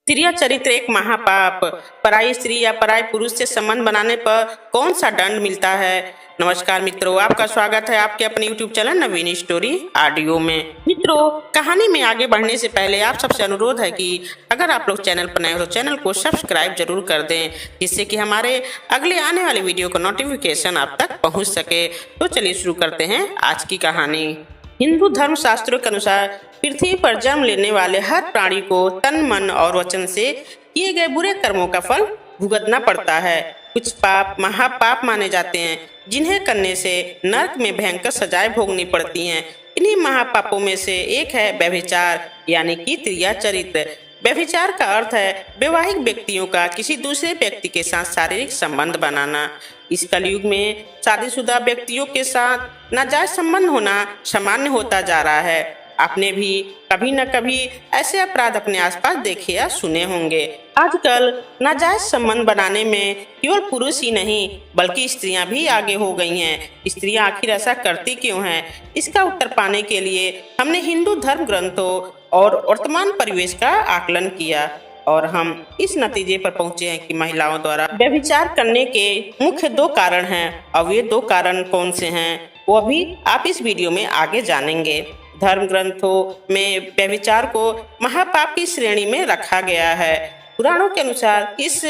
स्त्रिया चरित्र एक महापाप। पराई स्त्री या पराई पुरुष से संबंध बनाने पर कौन सा दंड मिलता है। नमस्कार मित्रों, आपका स्वागत है आपके अपने YouTube चैनल नवीन स्टोरी ऑडियो में। मित्रों, कहानी में आगे बढ़ने से पहले आप सबसे अनुरोध है कि अगर आप लोग चैनल पर नए हो तो चैनल को सब्सक्राइब जरूर कर दें, जिससे कि हमारे अगले आने वाले वीडियो का नोटिफिकेशन आप तक पहुँच सके। तो चलिए शुरू करते हैं आज की कहानी। हिंदू धर्म शास्त्रों के अनुसार पृथ्वी पर जन्म लेने वाले हर प्राणी को तन मन और वचन से किए गए बुरे कर्मों का फल भुगतना पड़ता है। कुछ पाप महापाप माने जाते हैं, जिन्हें करने से नरक में भयंकर सजाएं भोगनी पड़ती हैं। इन्हीं महापापों में से एक है व्यभिचार यानी कि त्रिया चरित्र। व्यभिचार का अर्थ है वैवाहिक व्यक्तियों का किसी दूसरे व्यक्ति के साथ शारीरिक संबंध बनाना। इस कलयुग में शादीशुदा व्यक्तियों के साथ नाजायज संबंध होना सामान्य होता जा रहा है। आपने भी कभी न कभी ऐसे अपराध अपने आसपास देखे या सुने होंगे। आजकल नाजायज संबंध बनाने में केवल पुरुष ही नहीं बल्कि स्त्रियां भी आगे हो गई हैं। स्त्रियां आखिर ऐसा करती क्यों हैं? इसका उत्तर पाने के लिए हमने हिंदू धर्म ग्रंथों और वर्तमान परिवेश का आकलन किया और हम इस नतीजे पर पहुंचे हैं कि महिलाओं द्वारा व्यभिचार करने के मुख्य दो कारण हैं। और ये दो कारण कौन से हैं वो भी आप इस वीडियो में आगे जानेंगे। धर्म ग्रंथों में व्यभिचार को महापाप की श्रेणी में रखा गया है। पुराणों के अनुसार इस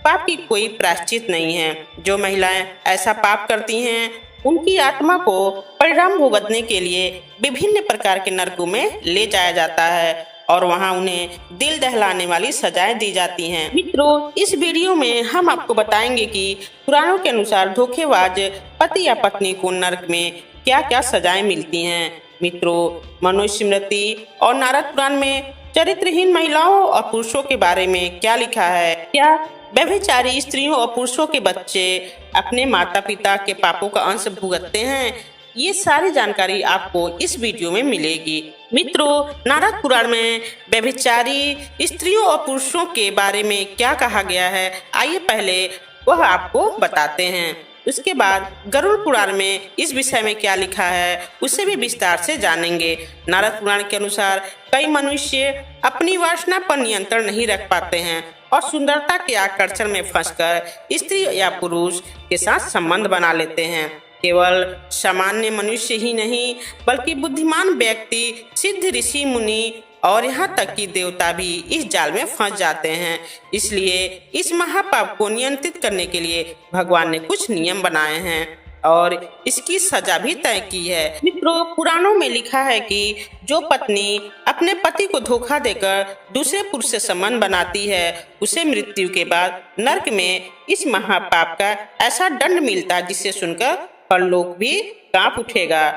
पाप की कोई प्रायश्चित नहीं है। जो महिलाएं ऐसा पाप करती हैं उनकी आत्मा को परिणाम भुगतने के लिए विभिन्न प्रकार के नरकों में ले जाया जाता है और वहां उन्हें दिल दहलाने वाली सजाएं दी जाती हैं। मित्रों, इस वीडियो में हम आपको बताएंगे कि पुराणों के अनुसार धोखेबाज पति या पत्नी को नरक में क्या क्या सजाएं मिलती हैं। मित्रों, मनुस्मृति और नारद पुराण में चरित्रहीन महिलाओं और पुरुषों के बारे में क्या लिखा है? क्या व्यभिचारी स्त्रियों और पुरुषों के बच्चे अपने माता पिता के पापों का अंश भुगतते हैं? ये सारी जानकारी आपको इस वीडियो में मिलेगी। मित्रों, नारद पुराण में व्यभिचारी स्त्रियों और पुरुषों के बारे में क्या कहा गया है, आइए पहले वह आपको बताते हैं। उसके बाद गरुड़ पुराण में इस विषय में क्या लिखा है उसे भी विस्तार से जानेंगे। नारद पुराण के अनुसार कई मनुष्य अपनी वासना पर नियंत्रण नहीं रख पाते हैं और सुंदरता के आकर्षण में फंसकर स्त्री या पुरुष के साथ संबंध बना लेते हैं। केवल सामान्य मनुष्य ही नहीं बल्कि बुद्धिमान व्यक्ति, सिद्ध ऋषि मुनि और यहाँ तक कि देवता भी इस जाल में फंस जाते हैं। इसलिए इस महापाप को नियंत्रित करने के लिए भगवान ने कुछ नियम बनाए हैं और इसकी सजा भी तय की है। मित्रों, पुराणों में लिखा है कि जो पत्नी अपने पति को धोखा देकर दूसरे पुरुष से संबंध बनाती है उसे मृत्यु के बाद नरक में इस महापाप का ऐसा दंड मिलता है जिसे सुनकर परलोक भी कांप उठेगा।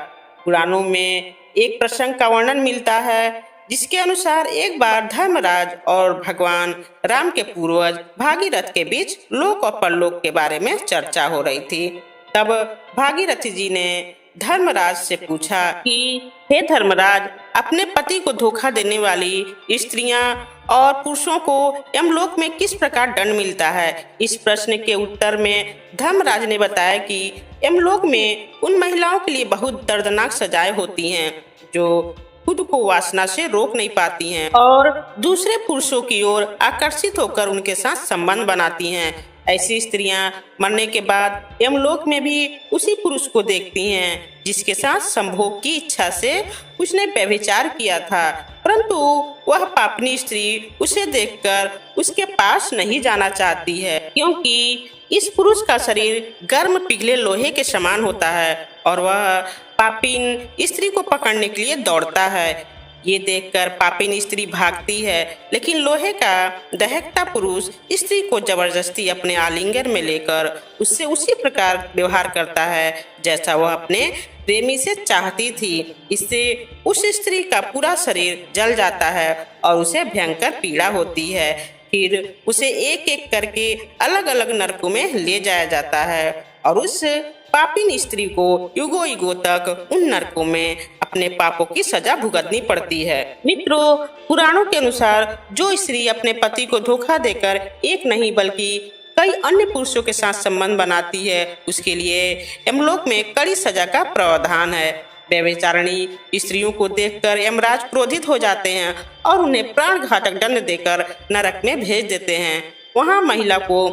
पुराणों में एक प्रसंग का वर्णन मिलता है जिसके अनुसार एक बार धर्मराज और भगवान राम के पूर्वज भागीरथ के बीच लोक और परलोक के बारे में चर्चा हो रही थी। तब भागीरथ जी ने धर्मराज से पूछा कि हे धर्मराज, अपने पति को धोखा देने वाली स्त्रियां और पुरुषों को यमलोक में किस प्रकार दंड मिलता है? इस प्रश्न के उत्तर में धर्मराज ने बताया कि यमलोक में उन महिलाओं के लिए बहुत दर्दनाक सजाएं होती हैं जो खुद को वासना से रोक नहीं पाती हैं और दूसरे पुरुषों की ओर आकर्षित होकर उनके साथ संबंध बनाती हैं। ऐसी स्त्रियां मरने के बाद यमलोक में भी उसी पुरुष को देखती हैं जिसके साथ संभोग की इच्छा से उसने व्यभिचार किया था, परंतु वह पापनी स्त्री उसे देखकर उसके पास नहीं जाना चाहती है क्योंकि इस पुरुष का शरीर गर्म पिघले लोहे के समान होता है और वह पापिन स्त्री को पकड़ने के लिए दौड़ता है। ये देखकर पापिन स्त्री भागती है, लेकिन लोहे का दहकता पुरुष स्त्री को जबरदस्ती अपने आलिंगन में लेकर उससे उसी प्रकार व्यवहार करता है जैसा वह अपने प्रेमी से चाहती थी। इससे उस स्त्री का पूरा शरीर जल जाता है और उसे भयंकर पीड़ा होती है। फिर उसे एक एक करके अलग अलग नरकों में ले जाया जाता है और उस पापिन स्त्री को युगों युगों तक उन नरकों में अपने पापों की सजा भुगतनी पड़ती है। मित्रों, पुराणों के अनुसार जो स्त्री अपने पति को धोखा देकर एक नहीं बल्कि कई अन्य पुरुषों के साथ संबंध बनाती है उसके लिए यमलोक में कड़ी सजा का प्रावधान है। व्यभिचारिणी स्त्रियों को देखकर यमराज क्रोधित हो जाते हैं और उन्हें प्राण घातक दंड देकर नरक में भेज देते हैं। वहां महिला को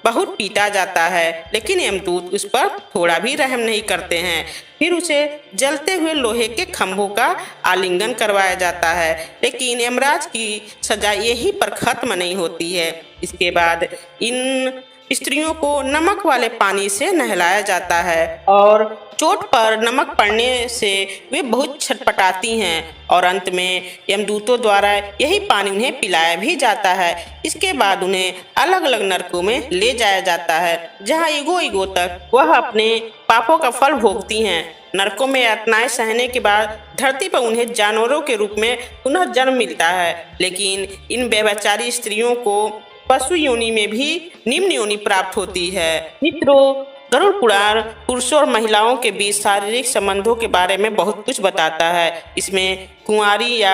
बहुत पीटा जाता है, लेकिन यमदूत उस पर थोड़ा भी रहम नहीं करते हैं। फिर उसे जलते हुए लोहे के खंभों का आलिंगन करवाया जाता है, लेकिन यमराज की सजा यहीं पर खत्म नहीं होती है। इसके बाद इन स्त्रियों को नमक वाले पानी से नहलाया जाता है और चोट पर नमक पड़ने से वे बहुत छटपटाती हैं और अंत में यमदूतों द्वारा यही पानी उन्हें पिलाया भी जाता है। इसके बाद उन्हें अलग अलग नरकों में ले जाया जाता है, जहां ईगो तक वह अपने पापों का फल भोगती हैं। नरकों में यातनाएं सहने के बाद धरती पर उन्हें जानवरों के रूप में पुनः जन्म मिलता है, लेकिन इन व्यभिचारी स्त्रियों को पशु योनि में भी निम्न योनि प्राप्त होती है। मित्रों, गरुड़ पुराण पुरुषों और महिलाओं के बीच शारीरिक संबंधों के बारे में बहुत कुछ बताता है। इसमें कुंवारी या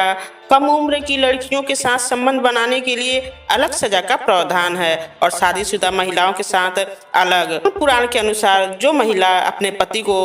कम उम्र की लड़कियों के साथ संबंध बनाने के लिए अलग सजा का प्रावधान है और शादीशुदा महिलाओं के साथ अलग। पुराण के अनुसार जो महिला अपने पति को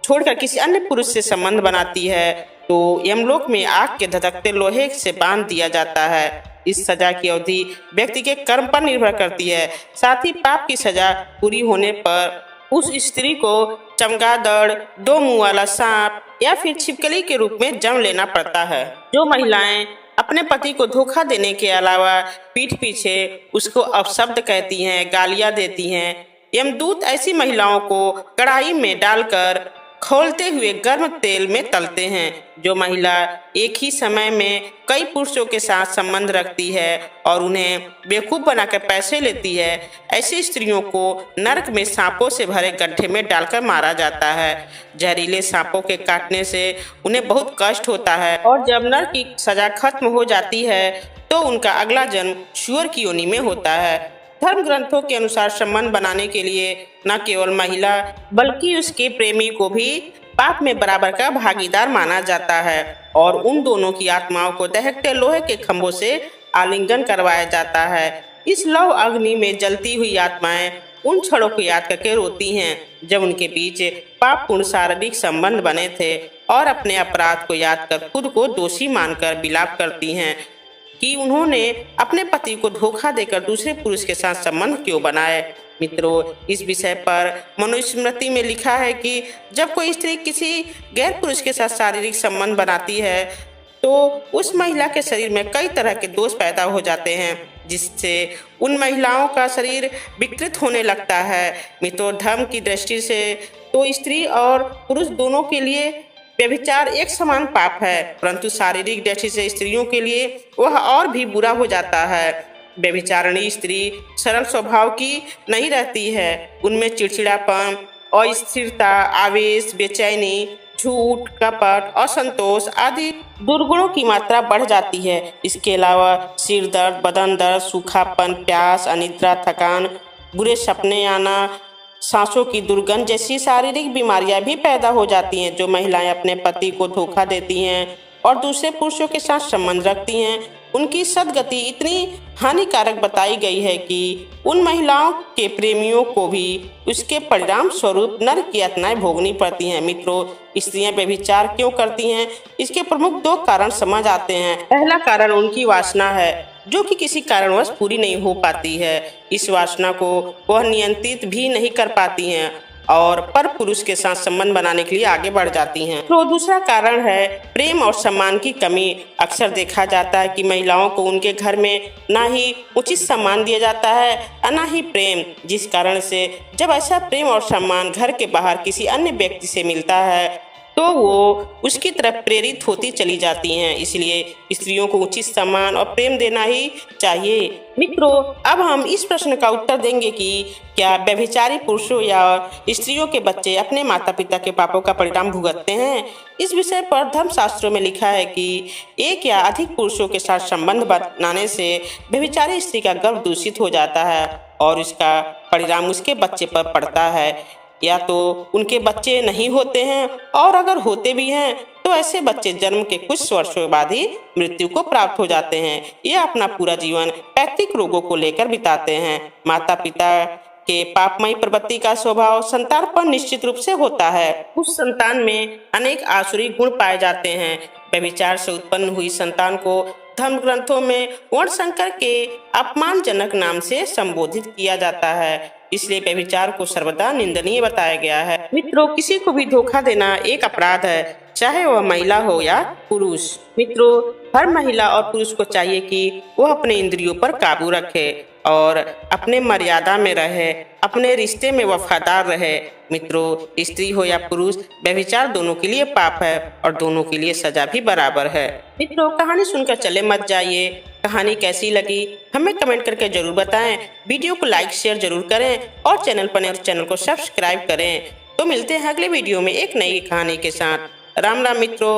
छोड़कर किसी अन्य पुरुष से संबंध बनाती है तो यमलोक में आग के धधकते लोहे से बांध दिया जाता है। इस सजा की अवधि व्यक्ति के कर्म पर निर्भर करती है। साथ ही पाप की सजा पूरी होने पर उस स्त्री को चमगादड़, 2 मुंह वाला सांप या फिर छिपकली के रूप में जन्म लेना पड़ता है। जो महिलाएं अपने पति को धोखा देने के अलावा पीठ पीछे उसको अपशब्द कहती हैं, गालियां देती हैं, यमदूत ऐसी महिलाओं को कढ़ाई में डालकर खौलते हुए गर्म तेल में तलते हैं। जो महिला एक ही समय में कई पुरुषों के साथ संबंध रखती है और उन्हें बेवकूफ बनाकर पैसे लेती है, ऐसी स्त्रियों को नरक में सांपों से भरे गड्ढे में डालकर मारा जाता है। जहरीले सांपों के काटने से उन्हें बहुत कष्ट होता है और जब नरक की सजा खत्म हो जाती है तो उनका अगला जन्म सूअर की योनि में होता है। धर्म ग्रंथों के अनुसार संबंध बनाने के लिए न केवल महिला बल्कि उसके प्रेमी को भी पाप में बराबर का भागीदार माना जाता है और उन दोनों की आत्माओं को दहकते लोहे के खंभों से आलिंगन करवाया जाता है। इस लव अग्नि में जलती हुई आत्माएं उन क्षणों को याद करके रोती हैं जब उनके बीच पापपूर्ण शारीरिक संबंध बने थे और अपने अपराध को याद कर खुद को दोषी मानकर विलाप करती हैं कि उन्होंने अपने पति को धोखा देकर दूसरे पुरुष के साथ संबंध क्यों बनाए। मित्रों, इस विषय पर मनुस्मृति में लिखा है कि जब कोई स्त्री किसी गैर पुरुष के साथ शारीरिक संबंध बनाती है तो उस महिला के शरीर में कई तरह के दोष पैदा हो जाते हैं, जिससे उन महिलाओं का शरीर विकृत होने लगता है। मित्रों, धर्म की दृष्टि से तो स्त्री और पुरुष दोनों के लिए व्यभिचार एक समान पाप है, परंतु शारीरिक दृष्टि से स्त्रियों के लिए वह और भी बुरा हो जाता है। व्यभिचारिणी स्त्री सरल स्वभाव की नहीं रहती है। उनमें चिड़चिड़ापन, अस्थिरता, आवेश, बेचैनी, झूठ, कपट, असंतोष आदि दुर्गुणों की मात्रा बढ़ जाती है। इसके अलावा सिर दर्द, बदन दर्द, सूखापन, प्यास, अनिद्रा, थकान, बुरे सपने आना, सांसों की दुर्गंध जैसी शारीरिक बीमारियां भी पैदा हो जाती हैं। जो महिलाएं अपने पति को धोखा देती हैं और दूसरे पुरुषों के साथ संबंध रखती हैं, उनकी सद्गति इतनी हानिकारक बताई गई है कि उन महिलाओं के प्रेमियों को भी उसके परिणाम स्वरूप नरक की यातनाएं भोगनी पड़ती हैं। मित्रों, स्त्रियां व्यभिचार क्यों करती हैं, इसके प्रमुख 2 कारण समझ आते हैं। पहला कारण उनकी वासना है, जो कि किसी कारणवश पूरी नहीं हो पाती है। इस वासना को वह नियंत्रित भी नहीं कर पाती हैं और पर पुरुष के साथ संबंध बनाने के लिए आगे बढ़ जाती हैं। तो दूसरा कारण है प्रेम और सम्मान की कमी। अक्सर देखा जाता है कि महिलाओं को उनके घर में ना ही उचित सम्मान दिया जाता है और ना ही प्रेम, जिस कारण से जब ऐसा प्रेम और सम्मान घर के बाहर किसी अन्य व्यक्ति से मिलता है तो वो उसकी तरफ प्रेरित होती चली जाती हैं। इसलिए स्त्रियों को उचित सम्मान और प्रेम देना ही चाहिए। मित्रों, अब हम इस प्रश्न का उत्तर देंगे कि क्या व्यभिचारी पुरुषों या स्त्रियों के बच्चे अपने माता पिता के पापों का परिणाम भुगतते हैं। इस विषय पर धर्मशास्त्रों में लिखा है कि एक या अधिक पुरुषों के साथ संबंध बनाने से व्यभिचारी स्त्री का गर्भ दूषित हो जाता है और इसका परिणाम उसके बच्चे पर पड़ता है। या तो उनके बच्चे नहीं होते हैं और अगर होते भी हैं तो ऐसे बच्चे जन्म के कुछ वर्षों बाद ही मृत्यु को प्राप्त हो जाते हैं। ये अपना पूरा जीवन पैतृक रोगों को लेकर बिताते हैं। माता पिता कि पापमयी प्रवृत्ति का स्वभाव संतान पर निश्चित रूप से होता है। उस संतान में अनेक आसुरी गुण पाए जाते हैं। व्यभिचार से उत्पन्न हुई संतान को धर्म ग्रंथों में वर्णशंकर के अपमानजनक नाम से संबोधित किया जाता है, इसलिए व्यभिचार को सर्वदा निंदनीय बताया गया है। मित्रों, किसी को भी धोखा देना एक अपराध है, चाहे वह महिला हो या पुरुष। मित्रों, हर महिला और पुरुष को चाहिए कि वह अपने इंद्रियों पर काबू रखे और अपने मर्यादा में रहे, अपने रिश्ते में वफादार रहे। मित्रों, स्त्री हो या पुरुष, व्यभिचार दोनों के लिए पाप है और दोनों के लिए सजा भी बराबर है। मित्रों, कहानी सुनकर चले मत जाइए। कहानी कैसी लगी हमें कमेंट करके जरूर बताएं। वीडियो को लाइक शेयर जरूर करें और चैनल पर नए तो चैनल को सब्सक्राइब करें। तो मिलते हैं अगले वीडियो में एक नई कहानी के साथ। राम राम मित्रों।